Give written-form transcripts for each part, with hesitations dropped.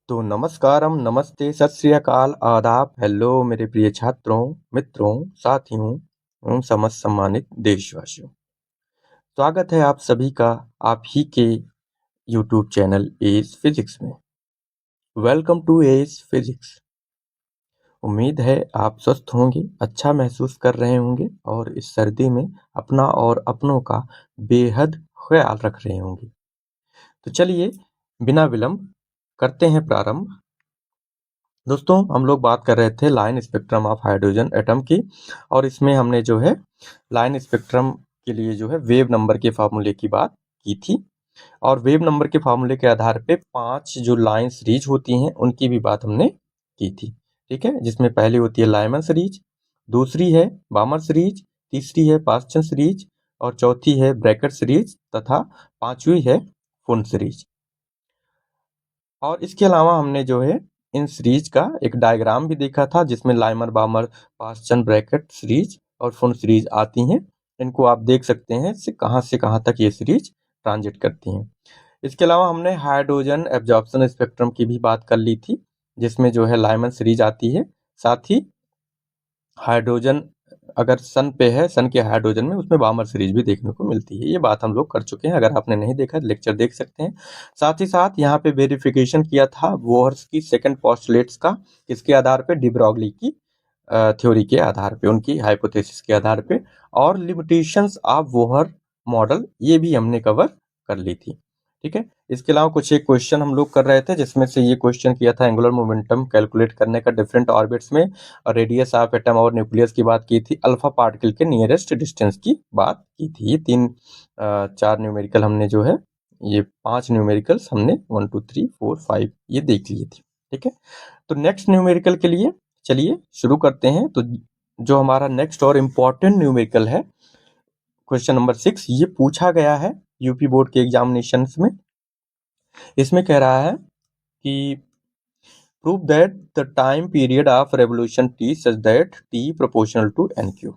तो नमस्कारम, नमस्ते, सत श्री अकाल, आदाब, हेलो मेरे प्रिय छात्रों, मित्रों, साथियों एवं समस्त सम्मानित देशवासियों। स्वागत है आप सभी का आप ही के यूट्यूब चैनल एज फिजिक्स में। Welcome to Edge Physics. उम्मीद है आप स्वस्थ होंगे, अच्छा महसूस कर रहे होंगे और इस सर्दी में अपना और अपनों का बेहद ख्याल रख रहे होंगे। तो चलिए बिना विलंब करते हैं प्रारंभ। दोस्तों हम लोग बात कर रहे थे line spectrum of hydrogen atom की, और इसमें हमने जो है लाइन स्पेक्ट्रम के लिए जो है वेव नंबर के फार्मूले की बात की थी, और वेव नंबर के फार्मूले के आधार पे 5 जो लाइन सीरीज होती हैं उनकी भी बात हमने की थी। ठीक है, जिसमें पहली होती है लाइमन सीरीज, दूसरी है बामर सीरीज, तीसरी है पास्चन सीरीज और चौथी है ब्रैकेट सीरीज तथा पांचवी है फुन सीरीज। और इसके अलावा हमने जो है इन सीरीज का एक डायग्राम भी देखा था जिसमें लाइमर बामर पास्चन ब्रैकेट सीरीज और फुन सीरीज आती हैं। इनको आप देख सकते हैं से कहाँ तक ये सीरीज ट्रांजिट करती हैं। इसके अलावा हमने हाइड्रोजन एब्जॉर्प्शन स्पेक्ट्रम की भी बात कर ली थी, जिसमें जो है लाइमन सीरीज आती है। साथ ही हाइड्रोजन अगर सन पे है, सन के हाइड्रोजन में, उसमें बामर सीरीज भी देखने को मिलती है। ये बात हम लोग कर चुके हैं, अगर आपने नहीं देखा लेक्चर देख सकते हैं। साथ ही साथ यहाँ पे वेरिफिकेशन किया था बोहर्स की सेकंड पोस्टुलेट्स का, किसके आधार पे? डी ब्रॉगली की थ्योरी के आधार पे, उनकी हाइपोथेसिस के आधार पे, और लिमिटेशंस ऑफ बोहर मॉडल ये भी हमने कवर कर ली थी। ठीक है, इसके अलावा कुछ एक क्वेश्चन हम लोग कर रहे थे, जिसमें से ये क्वेश्चन किया था एंगुलर मोमेंटम कैलकुलेट करने का डिफरेंट ऑर्बिट्स में, रेडियस ऑफ एटम और न्यूक्लियस की बात की थी, अल्फा पार्टिकल के नियरेस्ट डिस्टेंस की बात की थी। ये चार न्यूमेरिकल हमने जो है, ये 5 न्यूमेरिकल्स हमने 1 2 3 4 5 ये देख लिए थे। ठीक है, तो नेक्स्ट न्यूमेरिकल के लिए चलिए शुरू करते हैं। तो जो हमारा नेक्स्ट और इम्पोर्टेंट न्यूमेरिकल है, क्वेश्चन नंबर 6, ये पूछा गया है यूपी बोर्ड के एग्जामिनेशन में। इसमें कह रहा है कि prove that the time period of revolution T such that T proportional to n cube.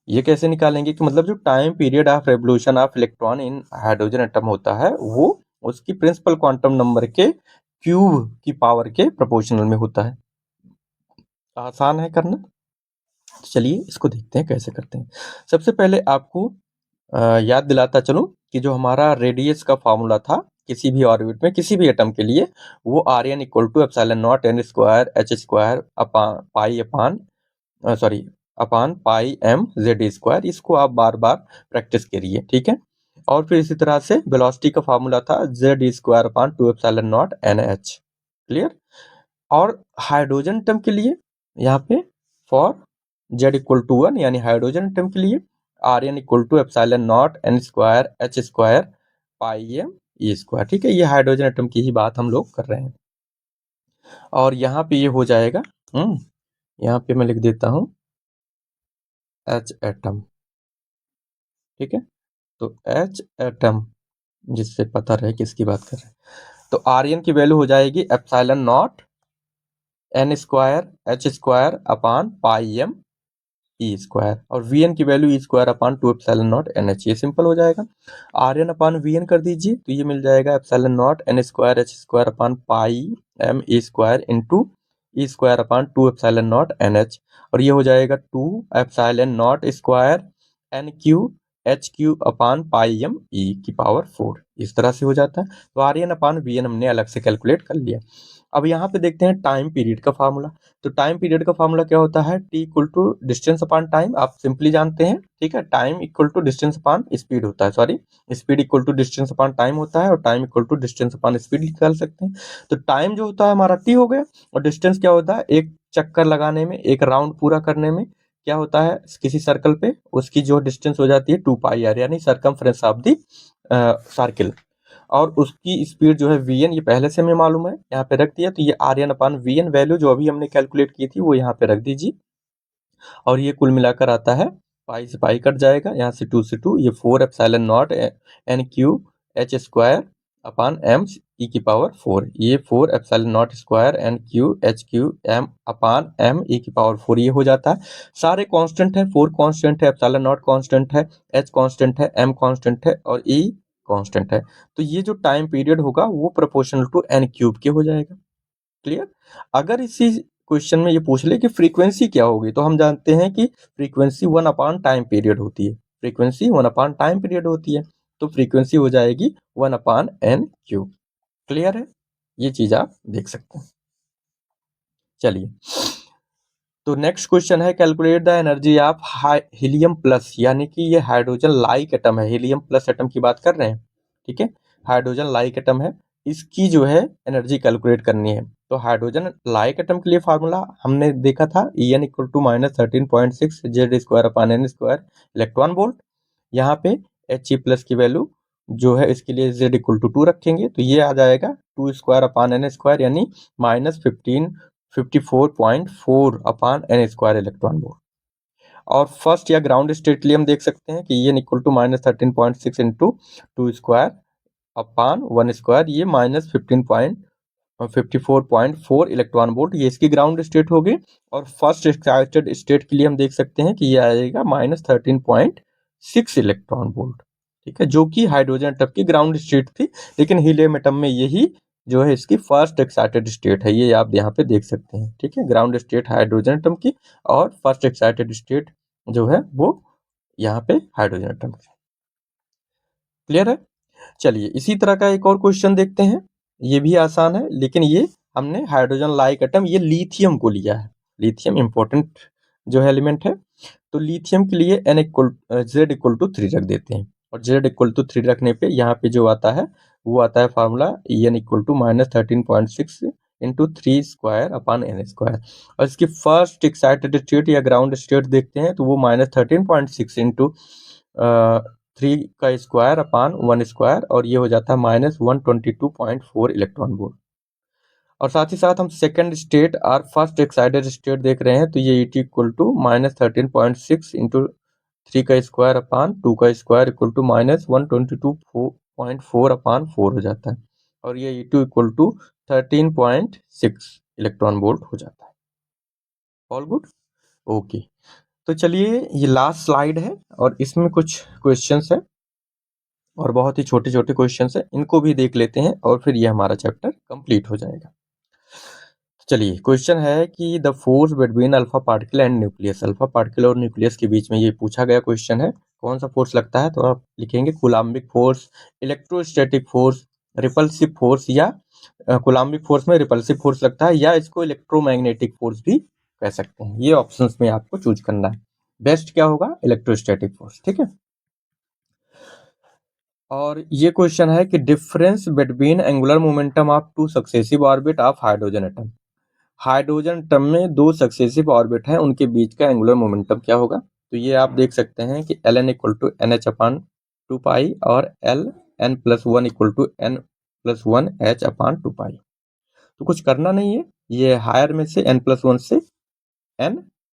ये कैसे निकालेंगे कि मतलब जो time period of revolution of electron in hydrogen atom होता है वो उसकी प्रिंसिपल क्वांटम नंबर के क्यूब की पावर के प्रोपोर्शनल में होता है। आसान है करना, तो चलिए इसको देखते हैं कैसे करते हैं। सबसे पहले आपको याद दिलाता चलूं कि जो हमारा रेडियस का फॉर्मूला था किसी भी ऑर्बिट में किसी भी एटम के लिए, वो r n equal to epsilon not n square h square upon pi m Z square. इसको आप बार बार प्रैक्टिस करिए, ठीक है। और फिर इसी तरह से वेलोसिटी का फार्मूला था Z square upon two epsilon not n H. Clear. और हाइड्रोजन एटम के लिए यहाँ पे फॉर जेड इक्वल टू 1 यानी हाइड्रोजन एटम के लिए r n equal to epsilon not n square h square pi M e square. ठीक है, ये हाइड्रोजन एटम की ही बात हम लोग कर रहे हैं। और यहाँ पे ये हो जाएगा, यहाँ पे मैं लिख देता हूँ एच एटम। ठीक है, तो एच एटम, जिससे पता रहे किसकी बात कर रहे हैं, तो आर एन की वैल्यू हो जाएगी epsilon not n square h square upon pi M e square, और वी एन की value e square upon two epsilon not n h. ये सिंपल हो जाएगा। R n upon v n कर दीजिए तो ये मिल जाएगा epsilon not n square h square upon pi M e square into e square upon two epsilon not n h, और ये हो जाएगा two epsilon not square N Q H Q upon pi M E की power 4। इस तरह से हो जाता है। तो r n upon v n हमने अलग से कैलकुलेट कर लिया। अब यहाँ पे देखते हैं टाइम पीरियड का फार्मूला। तो टाइम पीरियड का फार्मूला क्या होता है? T equal to distance upon time, आप सिंपली जानते हैं। ठीक है, time equal to distance upon speed होता है, sorry, speed equal to distance upon time होता है, और time equal to distance upon speed निकाल सकते हैं। तो टाइम जो होता है हमारा टी हो गया, और डिस्टेंस क्या होता है? एक चक्कर लगाने में, एक राउंड पूरा करने में क्या होता है किसी सर्कल पे, उसकी जो डिस्टेंस हो जाती है 2 पाई आर, यानी सर्कमफ्रेंस ऑफ दी सर्किल। और उसकी स्पीड जो है वी एन, ये पहले से हमें मालूम है, यहाँ पे रख दिया। तो ये r n upon v n value जो अभी हमने कैलकुलेट की थी वो यहाँ पे रख दीजिए, और ये कुल मिलाकर आता है, पाई से पाई कट जाएगा, यहाँ से 2, ये 4 epsilon not n Q h square upon m ई की पावर 4, ये 4 epsilon not square N Q H cube m upon m ई की पावर 4 ये हो जाता है। सारे कांस्टेंट है, 4 कांस्टेंट है, एप्सिलॉन नॉट कांस्टेंट है, एच कांस्टेंट है, एम कांस्टेंट है, और ई कांस्टेंट है, तो ये जो टाइम पीरियड होगा वो प्रोपोर्शनल टू n क्यूब के हो जाएगा। क्लियर? अगर इसी क्वेश्चन में ये पूछ ले कि फ्रीक्वेंसी क्या होगी, तो हम जानते हैं कि फ्रीक्वेंसी 1 टाइम पीरियड होती है। फ्रीक्वेंसी 1 टाइम पीरियड होती है, तो फ्रीक्वेंसी हो जाएगी 1/n क्यूब। क्लियर है? ये चीज आप देख सकते हैं। चलिए, तो नेक्स्ट क्वेश्चन है calculate the energy of helium plus, यानी कि ये हाइड्रोजन लाइक एटम है, हीलियम प्लस एटम की बात कर रहे हैं। ठीक है, हाइड्रोजन लाइक एटम है, इसकी जो है एनर्जी कैलकुलेट करनी है। तो हाइड्रोजन लाइक एटम के लिए फार्मूला हमने देखा था, En equal to -13.6 Z² electron volt. यहाँ पे He+ की वैल्यू जो है इसके लिए Z इक्वल टू 2 रखेंगे, तो ये आ जाएगा 2² यानी -54.4 इलेक्ट्रॉन वोल्ट। और फर्स्ट या ग्राउंड स्टेट के लिए हम देख सकते हैं कि En इक्वल टू -13.6 इंटू 2²/1², ये -54.4 इलेक्ट्रॉन वोल्ट, ये इसकी ग्राउंड स्टेट होगी। और फर्स्ट एक्साइटेड स्टेट के लिए हम देख सकते हैं कि ये आएगा -13.6 इलेक्ट्रॉन वोल्ट। ठीक है, जो कि हाइड्रोजन एटम की ग्राउंड स्टेट थी, लेकिन हीलियम एटम में यही जो है इसकी फर्स्ट एक्साइटेड स्टेट है, ये आप यहाँ पे देख सकते हैं। ठीक है, ग्राउंड स्टेट हाइड्रोजन एटम की और फर्स्ट एक्साइटेड स्टेट जो है वो यहाँ पे हाइड्रोजन एटम की। क्लियर है? चलिए, इसी तरह का एक और क्वेश्चन देखते हैं, ये भी आसान है, लेकिन ये हमने हाइड्रोजन लाइक एटम, ये लिथियम को लिया है। लिथियम इंपॉर्टेंट जो है एलिमेंट है, तो लिथियम के लिए Z इक्वल टू 3 रख देते हैं। और Z इक्वल टू 3 रखने पे यहाँ पे जो आता है वो आता है formula En equal to -13.6 into 3²/n²। और इसकी फर्स्ट एक्साइटेड स्टेट या ग्राउंड स्टेट देखते हैं, तो वो -13.6 इंटू 3² और ये हो जाता है -122.4 इलेक्ट्रॉन वोल्ट। और साथ ही साथ हम सेकंड स्टेट और फर्स्ट एक्साइटेड स्टेट देख रहे हैं, तो ये ET equal to -13.6 into 3² equal to -122.4 हो जाता है। और ये E2 equal to 13.6 electron volt हो जाता है। All good? ओके, तो चलिए, ये लास्ट स्लाइड है और इसमें कुछ क्वेश्चंस है और बहुत ही छोटे छोटे क्वेश्चंस है, इनको भी देख लेते हैं और फिर ये हमारा चैप्टर कंप्लीट हो जाएगा। चलिए, क्वेश्चन है कि the force between alpha particle and nucleus, alpha particle और न्यूक्लियस के बीच में ये पूछा गया क्वेश्चन है, कौन सा फोर्स लगता है, तो आप लिखेंगे coulombic force, electrostatic force, repulsive force, या कूलाम्बिक फोर्स में रिपल्सिव फोर्स लगता है, या इसको इलेक्ट्रोमैग्नेटिक फोर्स भी कह सकते हैं। ये ऑप्शंस में आपको चूज करना है, बेस्ट क्या होगा, इलेक्ट्रोस्टैटिक फोर्स। ठीक है, और ये क्वेश्चन है कि difference between angular momentum of two successive orbit of hydrogen atom, hydrogen atom में दो सक्सेसिव ऑर्बिट हैं, उनके बीच का एंगुलर मोमेंटम क्या होगा। तो ये आप देख सकते हैं कि Ln इक्वल टू NH/2π और Ln+1 इक्वल टू N+1H/2π। तो कुछ करना नहीं है, ये हायर में से N+1 से N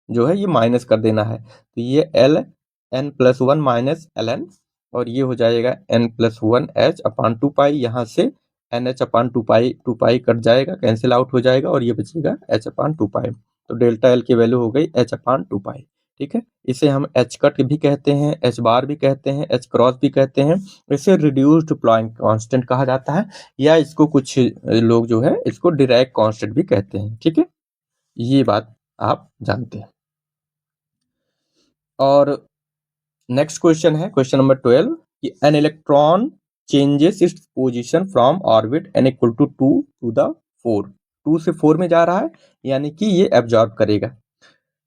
जो है ये माइनस कर देना है, तो ये Ln+1 माइनस Ln, और ये हो जाएगा N+1H/2π, यहाँ से NH/2π कट जाएगा, कैंसिल आउट हो जाएगा, और ये बचेगा H/2π। तो डेल्टा L की वैल्यू हो गई H/2π। ठीक है, इसे हम H कट भी कहते हैं, H बार भी कहते हैं, H क्रॉस भी कहते हैं। इसे रिड्यूस्ड प्लैंक कांस्टेंट कहा जाता है, या इसको कुछ लोग जो है इसको डिराक कांस्टेंट भी कहते हैं। ठीक है, ये बात आप जानते हैं। और नेक्स्ट क्वेश्चन है क्वेश्चन नंबर 12 कि an electron changes its position from orbit n equal to 2 to the 4, 2 से 4 में जा रहा है, यानी कि ये एब्जॉर्ब करेगा।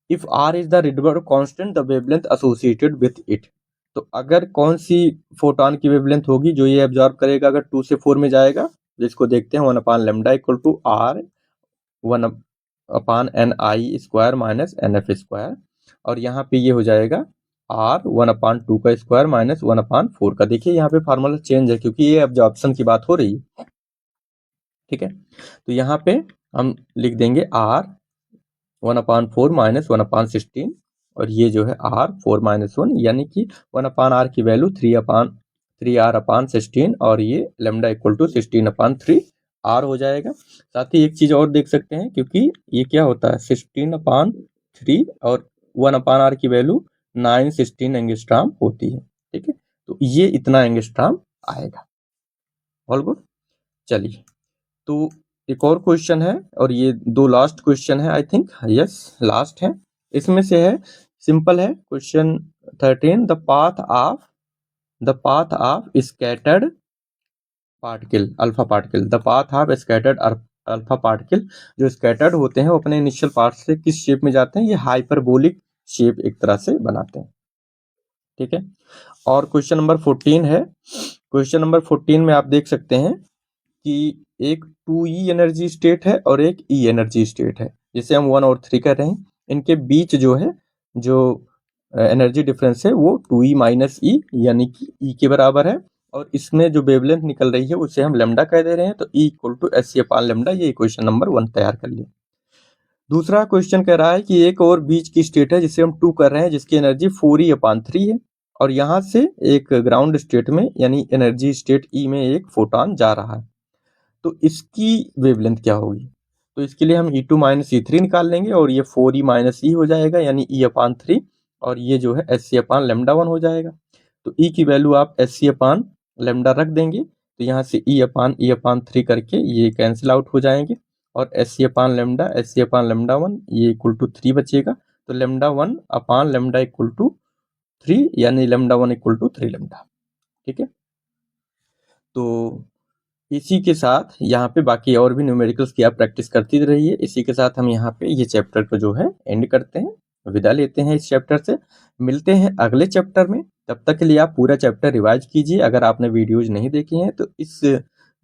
If r is the Rydberg constant the wavelength associated with it, तो अगर कौन सी फोटोन की वेवलेंथ होगी जो ये एब्जॉर्ब करेगा अगर 2 से 4 में जाएगा, जिसको देखते हैं 1/λ equal to r 1/ni² minus nf², और यहाँ पे ये हो जाएगा r 1/2 का स्क्वायर माइनस 1/4 का। देखिए यहाँ पे फार्मूला चेंज है क्योंकि ये एब्जॉर्प्शन की बात हो रही है। ठीक है, तो यहाँ पे हम लिख देंगे r 1/4 माइनस 1/16, और ये जो है r 4 - 1, यानी कि 1/r की वैल्यू 3r/16, और ये लैम्डा इक्वल टू 16/3 r हो जाएगा। साथ ही एक चीज और देख सकते हैं, क्योंकि ये क्या होता है 16/3 और 1/r की वैल्यू 916 एंगस्ट्रॉम होती है। ठीक है, तो ये इतना एंगस्ट्रॉम आएगा। All good. चलिए, तो एक और क्वेश्चन है और ये 2 लास्ट क्वेश्चन है, आई थिंक, यस लास्ट है। इसमें से है, सिंपल है question 13, the path of scattered particle alpha particle, the path of scattered alpha particle, जो स्कैटर्ड होते हैं वो अपने इनिशियल पार्ट से किस शेप में जाते हैं, ये हाइपरबोलिक शेप एक तरह से बनाते हैं। ठीक है, और क्वेश्चन नंबर 14 है। क्वेश्चन नंबर 14 में आप देख सकते हैं कि एक 2e एनर्जी स्टेट है और एक e एनर्जी स्टेट है, जिसे हम 1 और 3 कर रहे हैं। इनके बीच जो है, जो एनर्जी डिफरेंस है वो 2e माइनस ई यानी कि e के बराबर है, और इसमें जो वेवलेंथ निकल रही है उसे हम लेमडा कह दे रहे हैं, तो E equal to s c upon lambda. ये क्वेश्चन नंबर 1 तैयार कर लिया। दूसरा क्वेश्चन कह रहा है कि एक और बीच की स्टेट है जिसे हम 2 कर रहे हैं, जिसकी एनर्जी 4e अपान 3 है, और यहाँ से एक ग्राउंड स्टेट में यानी एनर्जी स्टेट E में एक फोटॉन जा रहा है, तो इसकी वेवलेंथ क्या होगी? तो इसके लिए हम E2 माइनस E3 निकाल लेंगे, और ये 4e माइनस ई हो जाएगा यानी E अपान 3, और ये जो है एस सी अपान लेमडा 1 हो जाएगा। तो E की वैल्यू आप एस सी अपान लेमडा रख देंगे, तो यहाँ से E अपान 3 करके ये कैंसिल आउट हो जाएंगे, और एस सी अपान लेमडा 1 ये इक्वल टू 3 बचेगा। तो lambda 1 upon lambda equal to 3 यानी लेमडा 1 इक्वल टू 3 लेमडा। ठीक है, तो इसी के साथ यहाँ पे बाकी और भी न्यूमेरिकल्स की आप प्रैक्टिस करती रहिए। इसी के साथ हम यहाँ पे ये चैप्टर को जो है एंड करते हैं, विदा लेते हैं इस चैप्टर से। मिलते हैं अगले चैप्टर में, तब तक के लिए आप पूरा चैप्टर रिवाइज कीजिए। अगर आपने वीडियोज नहीं देखे हैं तो इस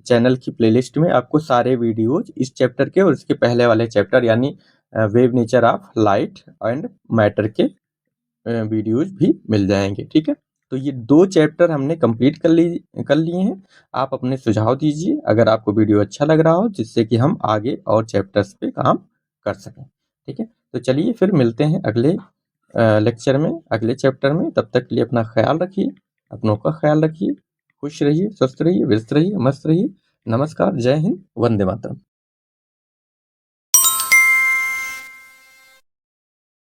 चैनल की प्लेलिस्ट में आपको सारे वीडियोज इस चैप्टर के और इसके पहले वाले चैप्टर यानी wave nature of light and matter के वीडियोज भी मिल जाएंगे। ठीक है, तो ये 2 चैप्टर हमने कंप्लीट कर लिए हैं। आप अपने सुझाव दीजिए अगर आपको वीडियो अच्छा लग रहा हो, जिससे कि हम आगे और चैप्टर्स पे काम कर सकें। ठीक है, तो चलिए फिर मिलते हैं अगले लेक्चर में, अगले चैप्टर में। तब तक के लिए अपना ख्याल रखिए, अपनों का ख्याल रखिए, खुश रहिए, स्वस्थ रहिए, व्यस्त रहिए, मस्त रहिए। नमस्कार, जय हिंद, वंदे मातरम।